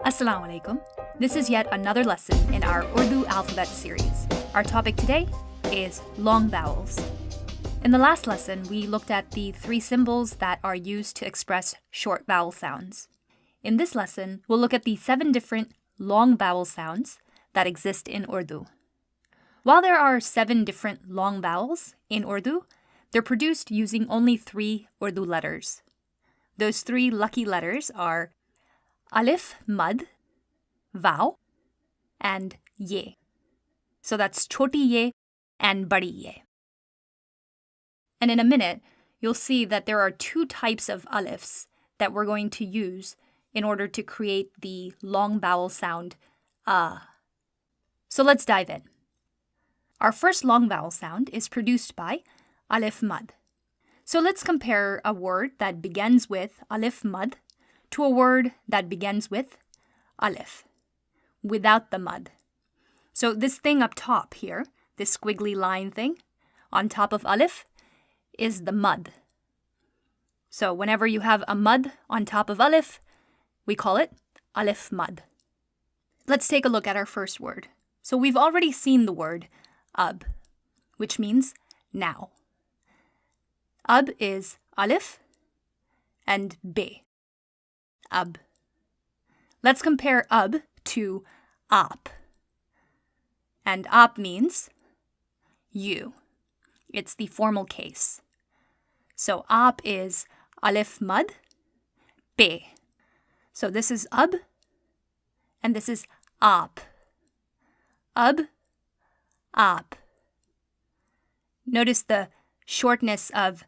Assalamu alaikum. This is yet another lesson in our Urdu alphabet series. Our topic today is long vowels. In the last lesson, we looked at the 3 symbols that are used to express short vowel sounds. In this lesson, we'll look at the 7 different long vowel sounds that exist in Urdu. While there are 7 different long vowels in Urdu, they're produced using only 3 Urdu letters. Those 3 lucky letters are alif mad, vow, and ye. So that's choti ye and badi ye. And in a minute, you'll see that there are 2 types of alifs that we're going to use in order to create the long vowel sound So let's dive in. Our first long vowel sound is produced by alif mad. So let's compare a word that begins with alif mad to a word that begins with alif, without the mud. So this thing up top here, this squiggly line thing on top of alif, is the mud. So whenever you have a mud on top of alif, we call it alif mad. Let's take a look at our first word. So we've already seen the word ab, which means now. Ab is alif and be. Ab. Let's compare ab to ap. And ap means you. It's the formal case. So ap is alif mad, be. So this is ab, and this is ap. Ab, ap. Notice the shortness of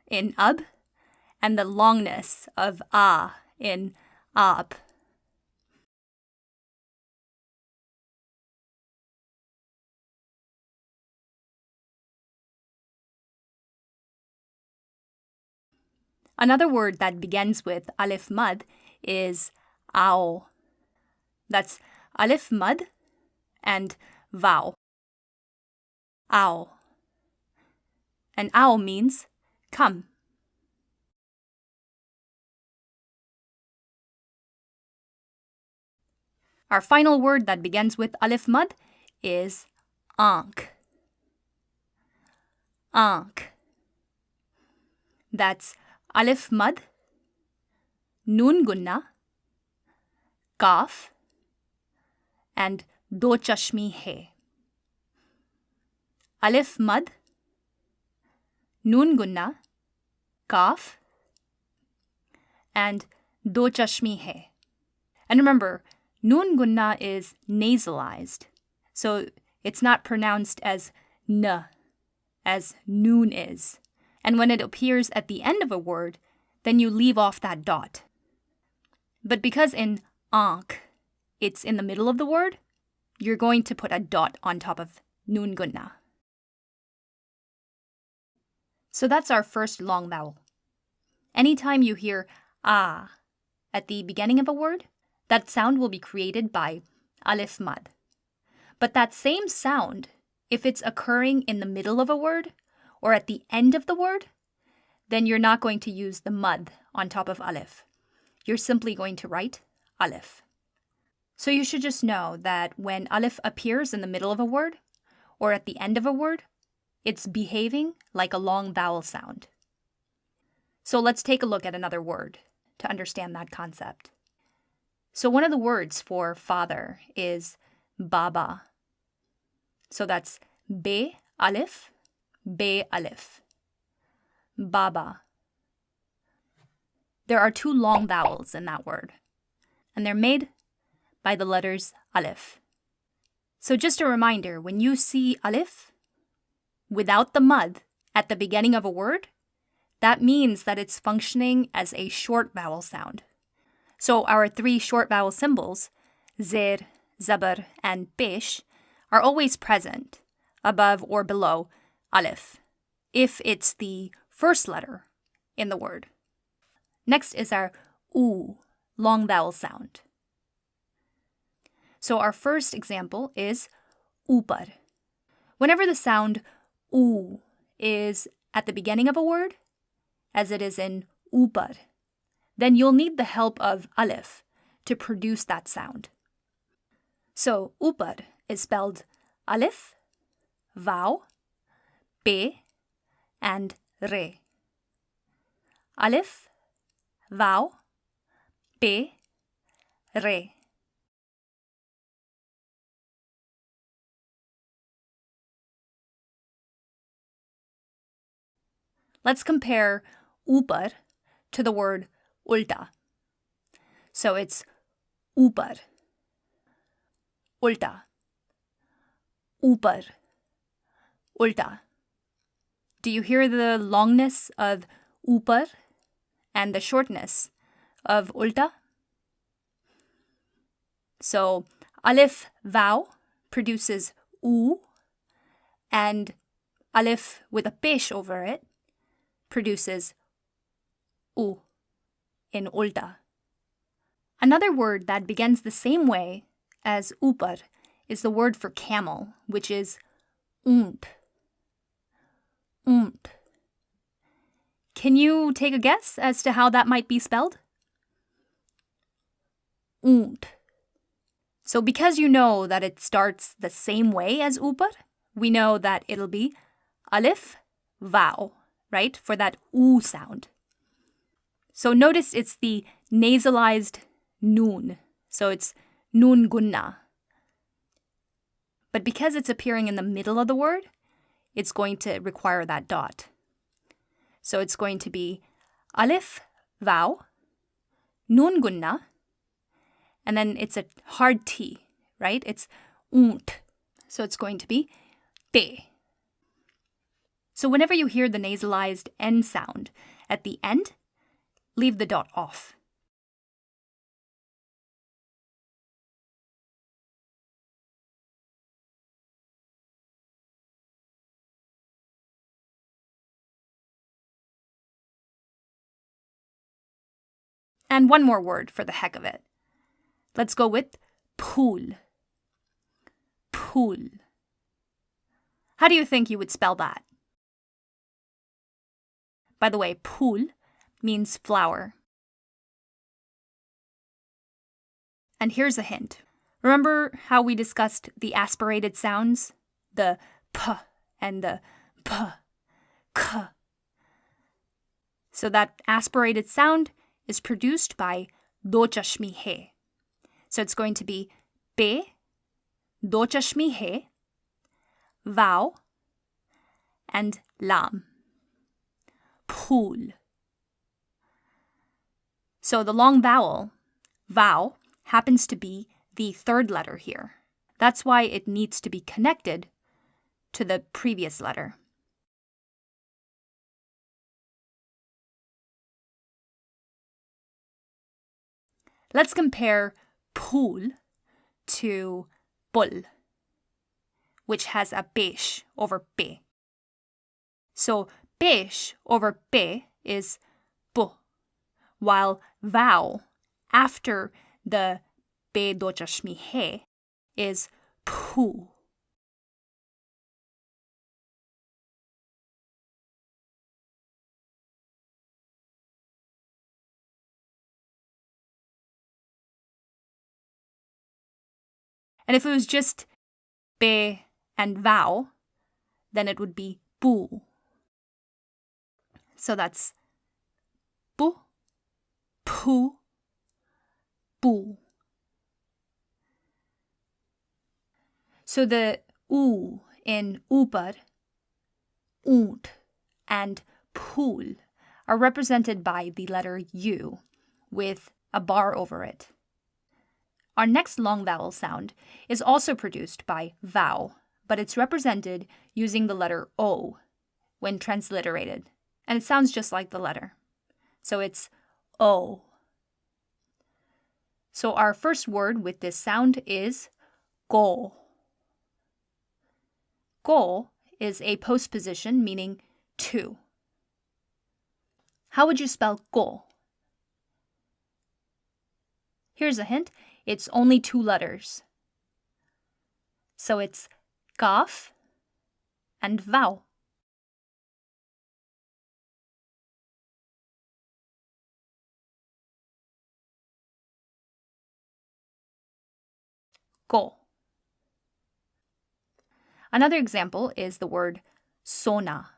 in ab and the longness of in ap. Another word that begins with alif mad is ao. That's alif mad and vow. Ao. And ao means come. Our final word that begins with alif mad is ankh. Ankh. That's alif mad, noon gunna, kaf, and do chashmi hai. Alif mad, noon gunna, kaf, and do chashmi hai. And remember, noon gunna is nasalized, so it's not pronounced as n, as noon is. And when it appears at the end of a word, then you leave off that dot. But because in ankh, it's in the middle of the word, you're going to put a dot on top of noon gunna. So that's our first long vowel. Anytime you hear at the beginning of a word, that sound will be created by alif mad. But that same sound, if it's occurring in the middle of a word or at the end of the word, then you're not going to use the mud on top of alif. You're simply going to write alif. So you should just know that when alif appears in the middle of a word or at the end of a word, it's behaving like a long vowel sound. So let's take a look at another word to understand that concept. So one of the words for father is baba. So that's be alif, baba. There are 2 long vowels in that word, and they're made by the letters alif. So just a reminder, when you see alif without the mud at the beginning of a word, that means that it's functioning as a short vowel sound. So our 3 short vowel symbols, zir, zabar, and pesh, are always present above or below alif, if it's the first letter in the word. Next is our oo, long vowel sound. So our first example is upar. Whenever the sound oo is at the beginning of a word, as it is in upar, then you'll need the help of alif to produce that sound. So upar is spelled alif, vow, pe, and re. Alif, vow, pe, re. Let's compare upar to the word ulta. So it's upar, ulta, upar, ulta. Do you hear the longness of upar and the shortness of ulta? So alif vow produces u, and alif with a pesh over it produces u in ulta. Another word that begins the same way as upar is the word for camel, which is unt. Unt. Can you take a guess as to how that might be spelled? Unt. So because you know that it starts the same way as upar, we know that it'll be alif, vow, right? For that oo sound. So notice it's the nasalized noon. So it's noon gunna. But because it's appearing in the middle of the word, it's going to require that dot. So it's going to be alif, vow, noon gunna, and then it's a hard T, right? It's unt. So it's going to be te. So whenever you hear the nasalized N sound at the end, leave the dot off. And one more word for the heck of it. Let's go with pool. Pool. How do you think you would spell that? By the way, pool means flower. And here's a hint. Remember how we discussed the aspirated sounds? The p and the p, k. So that aspirated sound is produced by do chashmi hai. So it's going to be pe, do chashmi hai, vow, and lam. Pool. So the long vowel, vow, happens to be the third letter here. That's why it needs to be connected to the previous letter. Let's compare pool to pul, which has a pesh over pe. So pesh over pe is pu, while vow after the pe do chashmi hai is pu. And if it was just pe and vow, then it would be pu. So that's pu, pu, pu. So the u in upar, unt, and pool are represented by the letter U with a bar over it. Our next long vowel sound is also produced by vow, but it's represented using the letter O when transliterated, and it sounds just like the letter. So it's O. So our first word with this sound is go. Go is a postposition meaning to. How would you spell go? Here's a hint. It's only two letters. So it's kaf and vow. go. Another example is the word sona,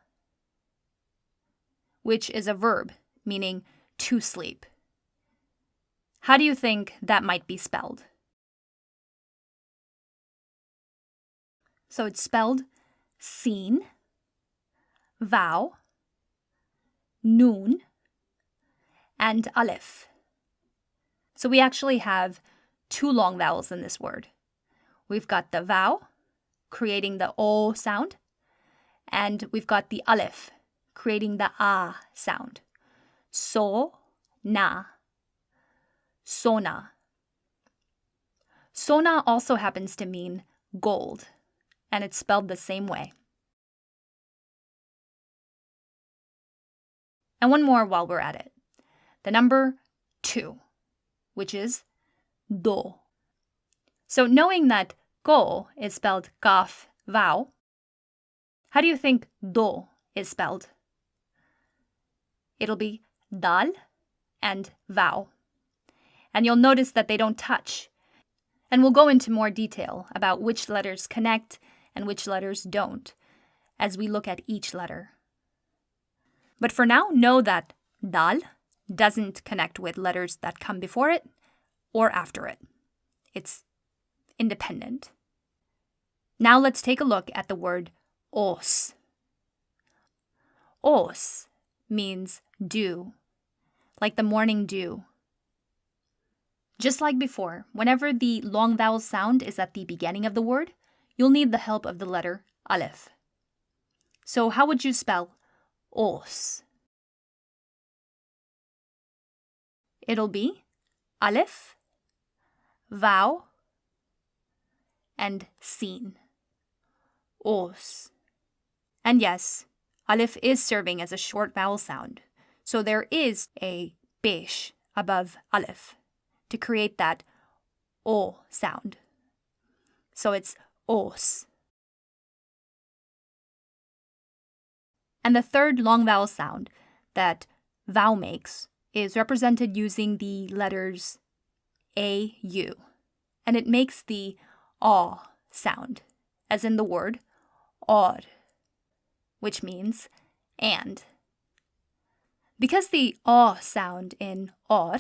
which is a verb meaning to sleep. How do you think that might be spelled? So it's spelled seen, vow, noon, and aleph. So we actually have two long vowels in this word. We've got the vow, creating the o sound, and we've got the aleph, creating the a sound. So, na, sona. Sona also happens to mean gold, and it's spelled the same way. And one more while we're at it. The number 2, which is do. So knowing that go is spelled kaf, vow, how do you think do is spelled? It'll be dal and vow. And you'll notice that they don't touch. And we'll go into more detail about which letters connect and which letters don't as we look at each letter. But for now, know that dal doesn't connect with letters that come before it or after it. It's independent. Now let's take a look at the word os. Os means dew, like the morning dew. Just like before, whenever the long vowel sound is at the beginning of the word, you'll need the help of the letter aleph. So how would you spell os? It'll be aleph, vow, and seen. Os. And yes, aleph is serving as a short vowel sound, so there is a pesh above aleph to create that o sound. So it's os. And the third long vowel sound that vow makes is represented using the letters AU, and it makes the aw sound, as in the word or, which means and. Because the aw sound in or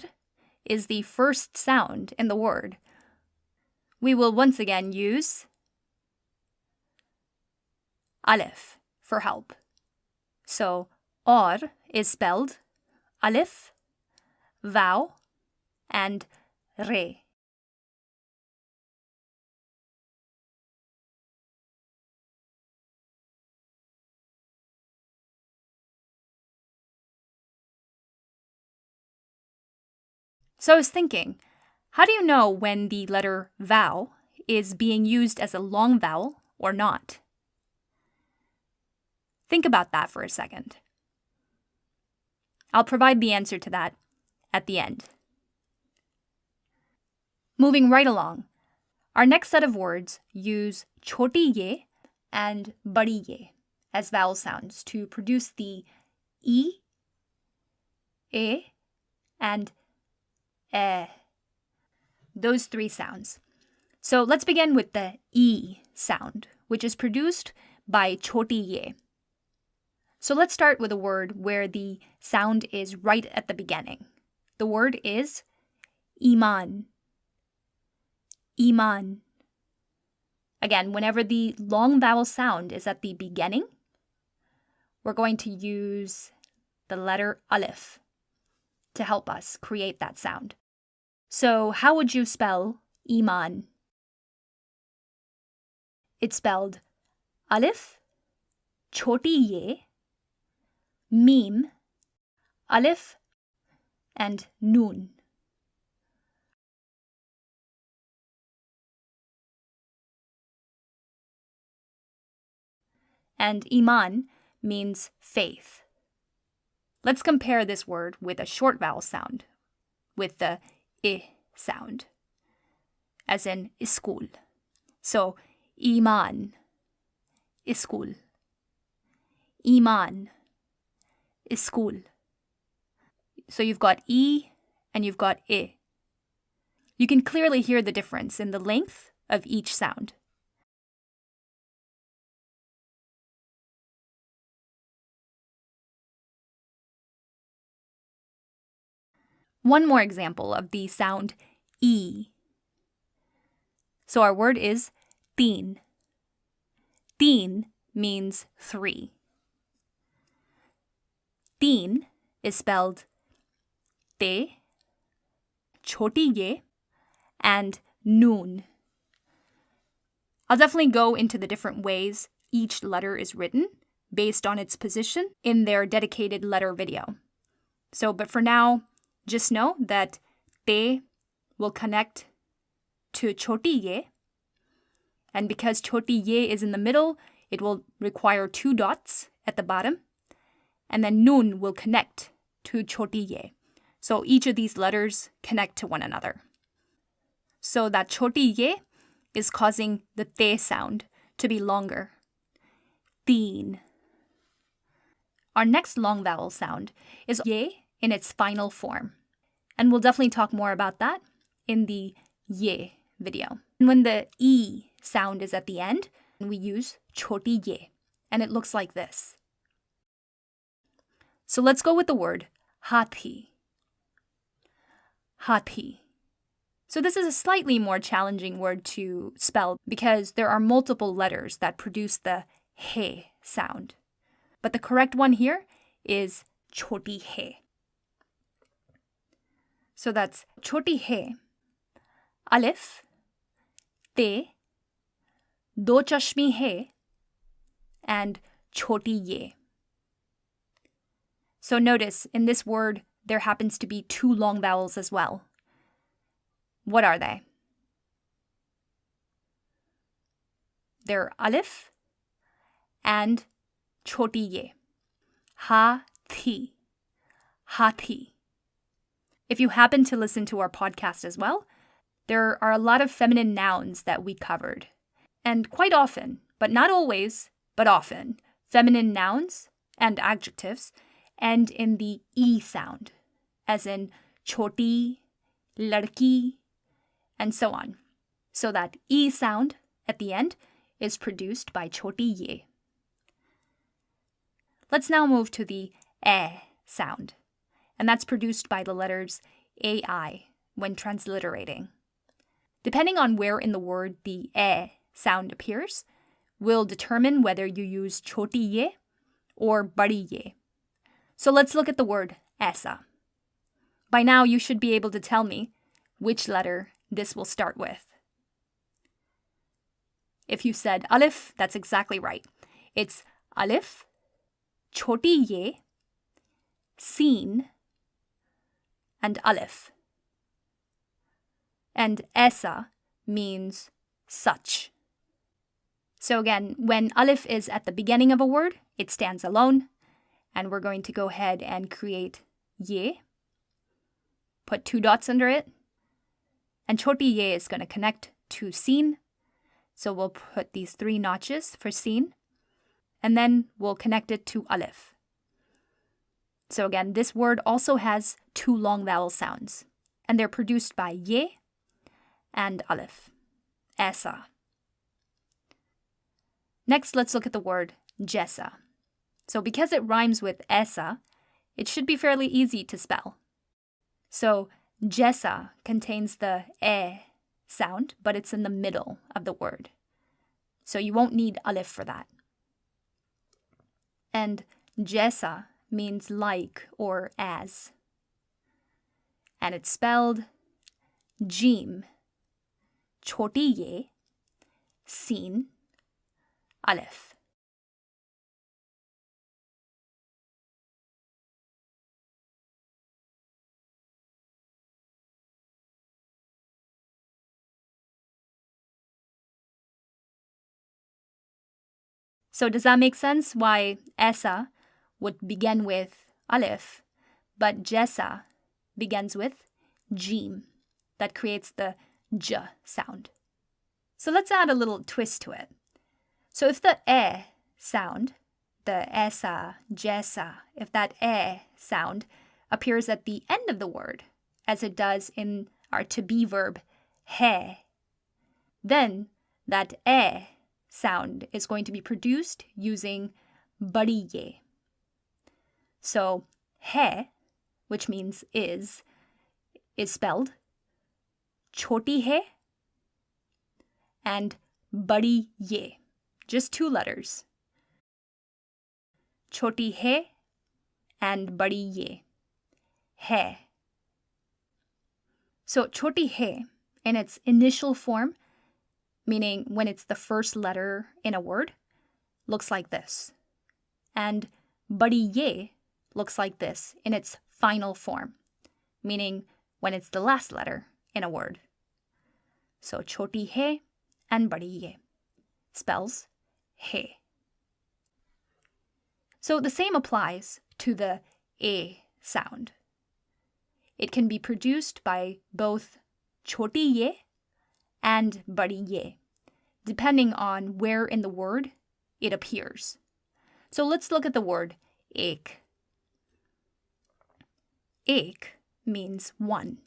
is the first sound in the word, we will once again use aleph for help. So or is spelled aleph, vow, and re. So I was thinking, how do you know when the letter vow is being used as a long vowel or not? Think about that for a second. I'll provide the answer to that at the end. Moving right along, our next set of words use choti ye and badi ye as vowel sounds to produce the e, e, and those three sounds. So let's begin with the e sound, which is produced by choti ye. So let's start with a word where the sound is right at the beginning. The word is iman. Iman. Again, whenever the long vowel sound is at the beginning, we're going to use the letter aleph to help us create that sound. So how would you spell iman? It's spelled aleph, choti ye, mim, aleph, and noon. And iman means faith. Let's compare this word with a short vowel sound, with the I sound, as in iskul. So, iman, iskul. Iman, iskul. So you've got E and you've got I. You can clearly hear the difference in the length of each sound. One more example of the sound E. So our word is teen. Teen means 3. Teen is spelled te, choti ye, and noon. I'll definitely go into the different ways each letter is written based on its position in their dedicated letter video. But for now, just know that te will connect to choti ye, and because choti ye is in the middle, it will require 2 dots at the bottom, and then noon will connect to choti ye. So each of these letters connect to one another. So that choti ye is causing the te sound to be longer. Teen. Our next long vowel sound is ye in its final form. And we'll definitely talk more about that in the ye video. And when the E sound is at the end, we use choti ye. And it looks like this. So let's go with the word hathi. Hathi. So this is a slightly more challenging word to spell because there are multiple letters that produce the he sound. But the correct one here is choti he. So that's choti he, alif, te, do chashmi he, and choti ye. So notice in this word there happens to be 2 long vowels as well. What are they? They're alif and choti ye. Ha-thi. Ha-thi. If you happen to listen to our podcast as well, there are a lot of feminine nouns that we covered. And quite often, but not always, but often, feminine nouns and adjectives end in the E sound, as in choti, ladki, and so on. So that E sound at the end is produced by choti ye. Let's now move to the E sound, and that's produced by the letters AI when transliterating. Depending on where in the word the E sound appears, will determine whether you use choti ye or badi ye. So let's look at the word aisa. By now you should be able to tell me which letter this will start with. If you said alif, that's exactly right. It's alif, choti ye, seen, and alif. And aisa means such. So again, when alif is at the beginning of a word, it stands alone. And we're going to go ahead and create ye. Put 2 dots under it. And choti ye is going to connect to seen. So we'll put these 3 notches for seen. And then we'll connect it to alif. So again, this word also has 2 long vowel sounds. And they're produced by ye and alif. Aisa. Next, let's look at the word jesa. So because it rhymes with aisa, it should be fairly easy to spell. So jesa contains the e sound, but it's in the middle of the word. So you won't need alif for that. And jesa means like or as. And it's spelled jim, choti ye, seen, alif. So does that make sense why esa would begin with alif, but jesa begins with jim? That creates the j sound. So let's add a little twist to it. So if the e sound, the esa, jesa, if that e sound appears at the end of the word, as it does in our to be verb he, then that eh sound is going to be produced using badi ye. So hai, which means is spelled choti hai and badi ye. Just 2 letters. Choti hai and badi ye. Hai. So choti hai, in its initial form, meaning when it's the first letter in a word, looks like this. And badi ye looks like this in its final form, meaning when it's the last letter in a word. So choti hai and badi ye spells hai. So the same applies to the a sound. It can be produced by both choti ye and badi ye, depending on where in the word it appears. So let's look at the word ek. Ek means one.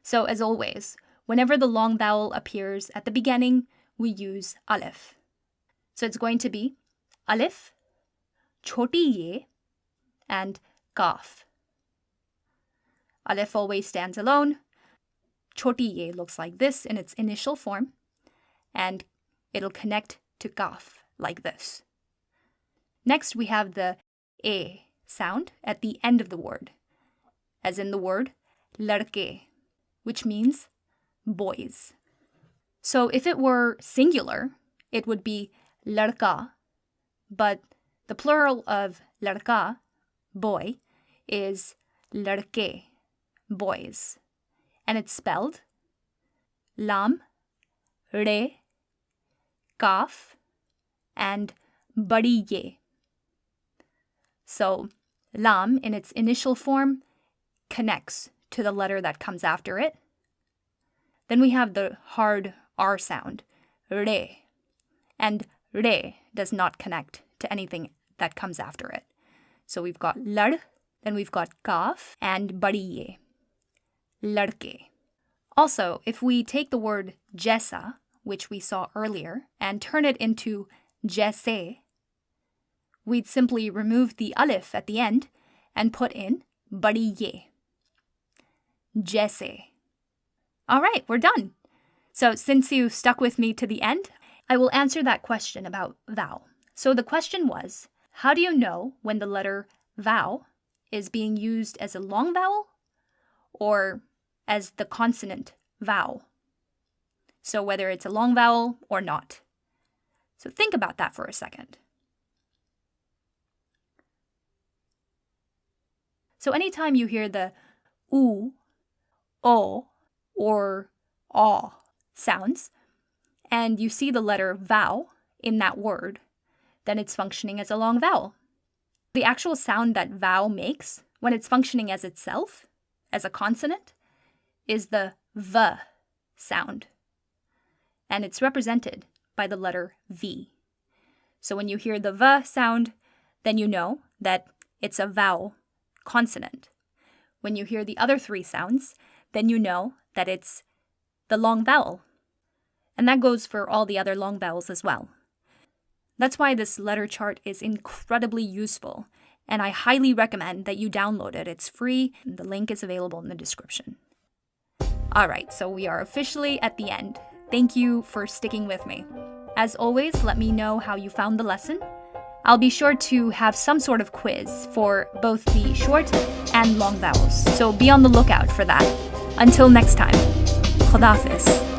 So as always, whenever the long vowel appears at the beginning, we use alif. So it's going to be alif, choti ye, and kaf. Alif always stands alone. Choti ye looks like this in its initial form, and it'll connect to kaf like this. Next, we have the a sound at the end of the word, as in the word ladke, which means boys. So if it were singular, it would be ladka, but the plural of ladka, boy, is ladke, boys. And it's spelled lam, re, kaf, and badi ye. So lam, in its initial form, connects to the letter that comes after it. Then we have the hard R sound, re, and re does not connect to anything that comes after it. So we've got lad, then we've got kaf, and badi ye, ladke. Also, if we take the word jaisa, which we saw earlier, and turn it into jaise, we'd simply remove the alif at the end and put in badi ye, jaise. All right, we're done. So since you stuck with me to the end, I will answer that question about vowel. So the question was, how do you know when the letter vowel is being used as a long vowel or as the consonant vowel? So whether it's a long vowel or not. So think about that for a second. So anytime you hear the oo, o, or aw sounds, and you see the letter vowel in that word, then it's functioning as a long vowel. The actual sound that vowel makes when it's functioning as itself, as a consonant, is the v sound. And it's represented by the letter V. So when you hear the v sound, then you know that it's a vowel consonant. When you hear the other 3 sounds, then you know that it's the long vowel. And that goes for all the other long vowels as well. That's why this letter chart is incredibly useful, and I highly recommend that you download it. It's free, and the link is available in the description. Alright, so we are officially at the end. Thank you for sticking with me. As always, let me know how you found the lesson. I'll be sure to have some sort of quiz for both the short and long vowels, so be on the lookout for that. Until next time, Khuda Hafiz.